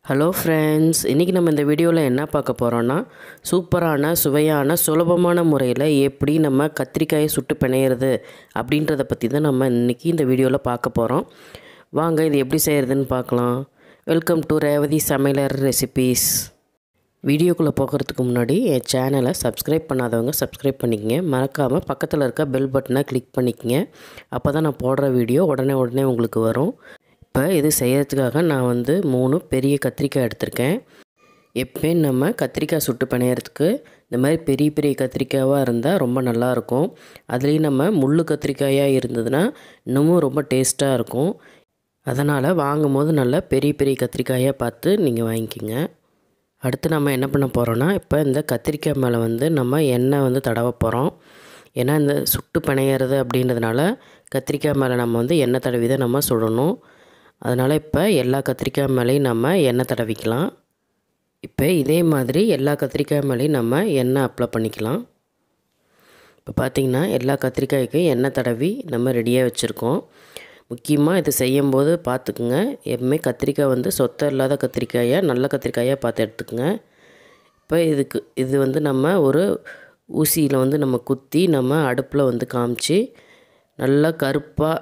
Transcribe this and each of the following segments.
Hello friends, இன்றைக்கி நம்ம இந்த வீடியோவில் என்ன பார்க்க போகிறோன்னா சூப்பரான சுவையான சுலபமான முறையில் எப்படி நம்ம கத்திரிக்காயை சுட்டு பிணையிறது அப்படின்றத பற்றி தான் நம்ம இன்றைக்கி இந்த வீடியோவில் பார்க்க போகிறோம். வாங்க இது எப்படி செய்கிறதுன்னு பார்க்கலாம். வெல்கம் டு ரேவதி சமையலறை ரெசிபீஸ். வீடியோக்குள்ளே போகிறதுக்கு முன்னாடி என் சேனலை சப்ஸ்கிரைப் பண்ணாதவங்க சப்ஸ்கிரைப் பண்ணிக்கங்க. மறக்காமல் பக்கத்தில் இருக்க பெல் பட்டனை கிளிக் பண்ணிக்கங்க. அப்போ தான் நான் போடுற வீடியோ உடனே உங்களுக்கு வரும். இப்போ இது செய்கிறதுக்காக நான் 3 பெரிய கத்திரிக்காய் எடுத்திருக்கேன். எப்போயும் நம்ம கத்திரிக்காய் சுட்டு பிணையிறதுக்கு இந்த மாதிரி பெரிய பெரிய கத்திரிக்காயாக இருந்தால் ரொம்ப நல்லாயிருக்கும். அதுலேயும் நம்ம முள் கத்திரிக்காயாக இருந்ததுன்னா இன்னமும் ரொம்ப டேஸ்ட்டாக இருக்கும். அதனால் வாங்கும் போது நல்லா பெரிய பெரிய கத்திரிக்காயாக பார்த்து நீங்கள் வாங்கிக்கிங்க. அடுத்து நம்ம என்ன பண்ண போகிறோன்னா, இப்போ இந்த கத்திரிக்காய் மேலே நம்ம எண்ணெய் தடவ போகிறோம். ஏன்னா இந்த சுட்டு பிணையிறது அப்படின்றதுனால கத்திரிக்காய் மேலே நம்ம எண்ணெய் தடவி தான் நம்ம சுடணும். அதனால் இப்போ எல்லா கத்திரிக்காய் மேலேயும் நம்ம எண்ணெய் தடவிக்கலாம். இப்போ இதே மாதிரி எல்லா கத்திரிக்காய் மேலேயும் நம்ம எண்ணெய் அப்ளை பண்ணிக்கலாம். இப்போ பார்த்திங்கன்னா எல்லா கத்திரிக்காய்க்கும் எண்ணெய் தடவி நம்ம ரெடியாக வச்சுருக்கோம். முக்கியமாக இது செய்யும்போது பார்த்துக்குங்க, எப்பவுமே கத்திரிக்காய் சொத்தை இல்லாத கத்திரிக்காயாக நல்ல கத்திரிக்காயாக பார்த்து எடுத்துக்குங்க. இப்போ இது நம்ம ஒரு ஊசியில் நம்ம குத்தி நம்ம அடுப்பில் காமிச்சு நல்லா கருப்பாக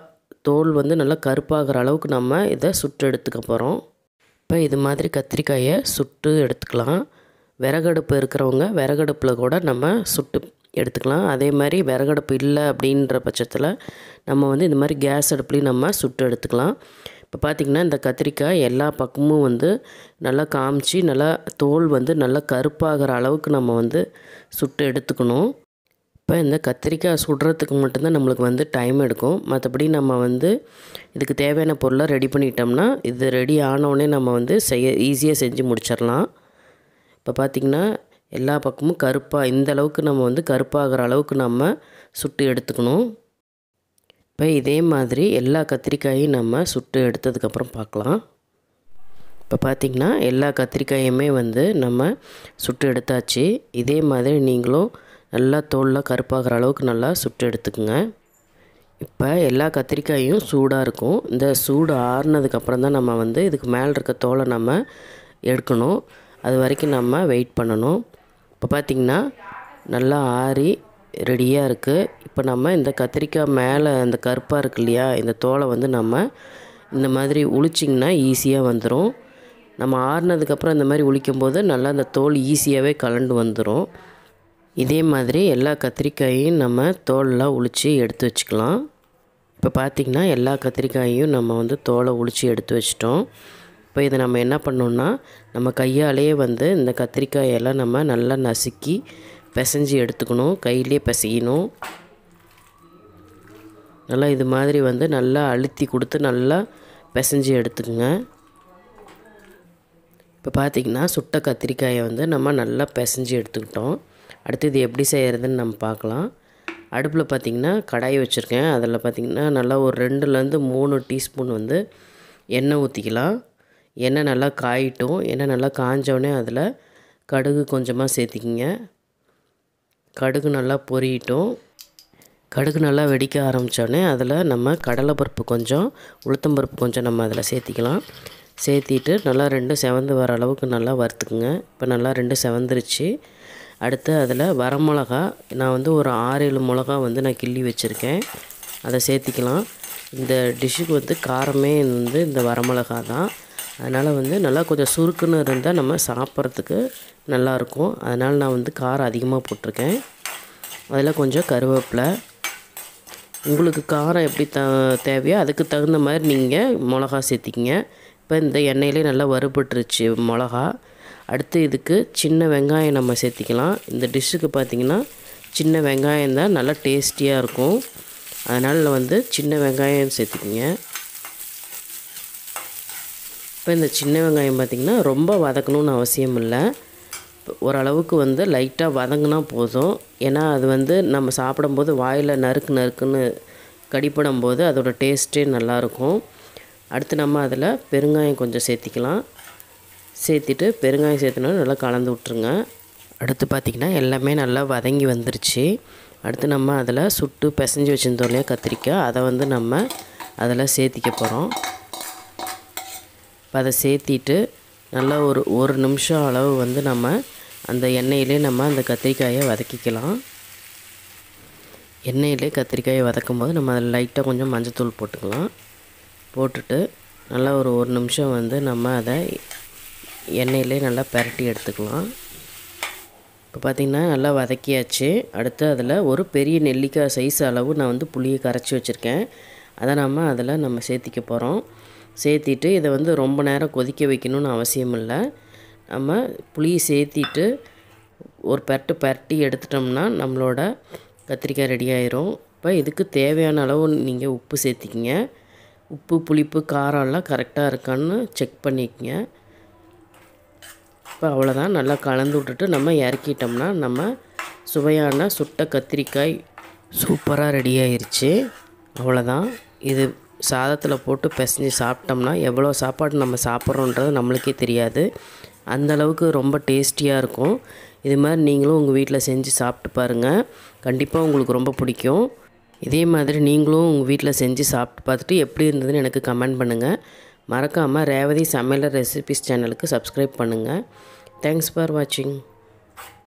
தோல் நல்லா கருப்பாகிற அளவுக்கு நம்ம இதை சுட்டு எடுத்துக்க போகிறோம். இப்போ இது மாதிரி கத்திரிக்காயை சுட்டு எடுத்துக்கலாம். விறகடுப்பு இருக்கிறவங்க விறகடுப்பில் கூட நம்ம சுட்டு எடுத்துக்கலாம். அதே மாதிரி விறகடுப்பு இல்லை அப்படின்ற பட்சத்தில் நம்ம இந்த மாதிரி கேஸ் அடுப்புலையும் நம்ம சுட்டு எடுத்துக்கலாம். இப்போ பார்த்திங்கன்னா இந்த கத்திரிக்காய் எல்லா பக்கமும் நல்லா காமிச்சு நல்லா தோல் நல்லா கருப்பாகிற அளவுக்கு நம்ம சுட்டு எடுத்துக்கணும். இப்போ இந்த கத்திரிக்காய் சுடுறதுக்கு மட்டும்தான் நம்மளுக்கு டைம் எடுக்கும். மற்றபடி நம்ம இதுக்கு தேவையான பொருளை ரெடி பண்ணிட்டோம்னா இது ரெடி ஆனோடனே நம்ம ஈஸியாக செஞ்சு முடிச்சிடலாம். இப்போ பார்த்திங்கன்னா எல்லா பக்கமும் கருப்பாக இந்த அளவுக்கு நம்ம கருப்பாகிற அளவுக்கு நம்ம சுட்டு எடுத்துக்கணும். இப்போ இதே மாதிரி எல்லா கத்திரிக்காயும் நம்ம சுட்டு எடுத்ததுக்கப்புறம் பார்க்கலாம். இப்போ பார்த்திங்கன்னா எல்லா கத்திரிக்காயுமே நம்ம சுட்டு எடுத்தாச்சு. இதே மாதிரி நீங்களும் நல்லா தோலில் கருப்பாகிற அளவுக்கு நல்லா சுட்டு எடுத்துக்குங்க. இப்போ எல்லா கத்திரிக்காயும் சூடாக இருக்கும். இந்த சூடு ஆறுனதுக்கப்புறம் தான் நம்ம இதுக்கு மேலே இருக்க தோலை நம்ம எடுக்கணும். அது வரைக்கும் நம்ம வெயிட் பண்ணணும். இப்போ பார்த்திங்கன்னா நல்லா ஆறி ரெடியாக இருக்குது. இப்போ நம்ம இந்த கத்திரிக்காய் மேலே அந்த கருப்பாக இருக்கு இல்லையா, இந்த தோலை நம்ம இந்த மாதிரி உளிச்சிங்கன்னா ஈஸியாக வந்துடும். நம்ம ஆறுனதுக்கப்புறம் இந்த மாதிரி உளிக்கும்போது நல்லா அந்த தோல் ஈஸியாகவே கலண்டு வந்துடும். இதே மாதிரி எல்லா கத்திரிக்காயையும் நம்ம தோலெலாம் உளித்து எடுத்து வச்சுக்கலாம். இப்போ பார்த்திங்கன்னா எல்லா கத்திரிக்காயையும் நம்ம தோலை உளித்து எடுத்து வச்சிட்டோம். இப்போ இதை நம்ம என்ன பண்ணோன்னா, நம்ம கையாலேயே இந்த கத்திரிக்காயெல்லாம் நம்ம நல்லா நசுக்கி பிசைஞ்சு எடுத்துக்கணும். கையிலே பிசையணும். நல்லா இது மாதிரி நல்லா அழுத்தி கொடுத்து நல்லா பிசைஞ்சு எடுத்துக்குங்க. இப்போ பார்த்திங்கன்னா சுட்ட கத்திரிக்காயை நம்ம நல்லா பிசைஞ்சு எடுத்துக்கிட்டோம். அடுத்து இது எப்படி செய்கிறதுன்னு நம்ம பார்க்கலாம். அடுப்பில் பார்த்திங்கன்னா கடாய் வச்சுருக்கேன். அதில் பார்த்திங்கன்னா நல்லா ஒரு 2-3 டீஸ்பூன் எண்ணெய் ஊற்றிக்கலாம். எண்ணெய் நல்லா காயிட்டும். எண்ணெய் நல்லா காஞ்சோடனே அதில் கடுகு கொஞ்சமாக சேர்த்திக்கிங்க. கடுகு நல்லா பொரியட்டும். கடுகு நல்லா வெடிக்க ஆரம்பித்தோடனே அதில் நம்ம கடலைப்பருப்பு கொஞ்சம் உளுத்தம்பருப்பு கொஞ்சம் நம்ம அதில் சேர்த்திக்கலாம். சேர்த்திட்டு நல்லா 2 செவந்து வர அளவுக்கு நல்லா வறுத்துக்குங்க. இப்போ நல்லா 2 செவந்துருச்சு. அடுத்து அதில் வரமிளகா நான் ஒரு 6-7 மிளகா நான் கிள்ளி வச்சுருக்கேன். அதை சேர்த்திக்கலாம். இந்த டிஷ்ஷுக்கு காரமே இந்த வரமிளகா தான். அதனால் நல்லா கொஞ்சம் சுருக்குன்னு இருந்தால் நம்ம சாப்பிட்றதுக்கு நல்லாயிருக்கும். அதனால் நான் காரம் அதிகமாக போட்டிருக்கேன். அதில் கொஞ்சம் கருவேப்பிலை. உங்களுக்கு காரம் எப்படி தேவையோ அதுக்கு தகுந்த மாதிரி நீங்கள் மிளகா சேர்த்திக்கிங்க. இப்போ இந்த எண்ணெயிலே நல்லா வறுபட்டுருச்சு மிளகா. அடுத்து இதுக்கு சின்ன வெங்காயம் நம்ம சேர்த்திக்கலாம். இந்த டிஷ்ஷுக்கு பார்த்திங்கன்னா சின்ன வெங்காயம் தான் நல்லா டேஸ்டியாக இருக்கும். அதனால் சின்ன வெங்காயம் சேர்த்திக்கிங்க. இப்போ இந்த சின்ன வெங்காயம் பார்த்திங்கன்னா ரொம்ப வதக்கணும்னு அவசியம் இல்லை. ஓரளவுக்கு லைட்டாக வதங்கினா போதும். ஏன்னா அது நம்ம சாப்பிடும்போது வாயில் நறுக்குன்னு கடிப்படும் போது அதோட டேஸ்ட்டே நல்லாயிருக்கும். அடுத்து நம்ம அதில் பெருங்காயம் கொஞ்சம் சேர்த்திக்கலாம். சேர்த்திட்டு பெருங்காயம் சேர்த்துனா நல்லா கலந்து விட்ருங்க. அடுத்து பார்த்திங்கன்னா எல்லாமே நல்லா வதங்கி வந்துருச்சு. அடுத்து நம்ம அதில் சுட்டு பிசைஞ்சு வச்சுருந்தோம் இல்லையா கத்திரிக்காய், அதை நம்ம அதில் சேர்த்திக்க போகிறோம். இப்போ அதை சேர்த்திட்டு நல்லா ஒரு நிமிஷம் அளவு வந்து நம்ம அந்த எண்ணெயிலே நம்ம அந்த கத்திரிக்காயை வதக்கிக்கலாம். எண்ணெயிலே கத்திரிக்காயை வதக்கும் போது நம்ம அதில் லைட்டாக கொஞ்சம் மஞ்சத்தூள் போட்டுக்கலாம். போட்டுட்டு நல்லா ஒரு நிமிஷம் வந்து நம்ம அதை எண்ணெயிலே நல்லா பரட்டி எடுத்துக்கலாம். இப்போ பார்த்திங்கன்னா நல்லா வதக்கியாச்சு. அடுத்து அதில் ஒரு பெரிய நெல்லிக்காய் சைஸ் அளவு நான் வந்து புளியை கரைச்சி வச்சுருக்கேன். அதை நம்ம சேர்த்திக்க போகிறோம். சேர்த்திட்டு இதை வந்து ரொம்ப நேரம் கொதிக்க வைக்கணும்னு அவசியம் இல்லை. நம்ம புளியை சேர்த்திட்டு ஒரு பரட்டி எடுத்துட்டோம்னா நம்மளோட கத்திரிக்காய் ரெடி ஆயிரும். இப்போ இதுக்கு தேவையான அளவு நீங்கள் உப்பு சேர்த்திக்கிங்க. உப்பு, புளிப்பு, காரம்லாம் கரெக்டாக இருக்கான்னு செக் பண்ணிக்கங்க. இப்போ அவ்வளோதான். நல்லா கலந்து விட்டுட்டு நம்ம இறக்கிட்டோம்னா நம்ம சுவையான சுட்ட கத்திரிக்காய் சூப்பராக ரெடி ஆயிடுச்சு. அவ்வளோதான். இது சாதத்தில் போட்டு பிசைஞ்சு சாப்பிட்டோம்னா எவ்வளோ சாப்பாடு நம்ம சாப்பிட்றோன்றது நம்மளுக்கே தெரியாது. அந்தளவுக்கு ரொம்ப டேஸ்டியாக இருக்கும். இது மாதிரி நீங்களும் உங்கள் வீட்டில் செஞ்சு சாப்பிட்டு பாருங்கள். கண்டிப்பாக உங்களுக்கு ரொம்ப பிடிக்கும். இதே மாதிரி நீங்களும் உங்கள் வீட்டில் செஞ்சு சாப்பிட்டு பார்த்துட்டு எப்படி இருந்ததுன்னு எனக்கு கமெண்ட் பண்ணுங்கள். மறக்காமல் ரேவதி சமையல் ரெசிபிஸ் சேனலுக்கு சப்ஸ்கிரைப் பண்ணுங்கள். தேங்க்ஸ் ஃபார் வாட்சிங்.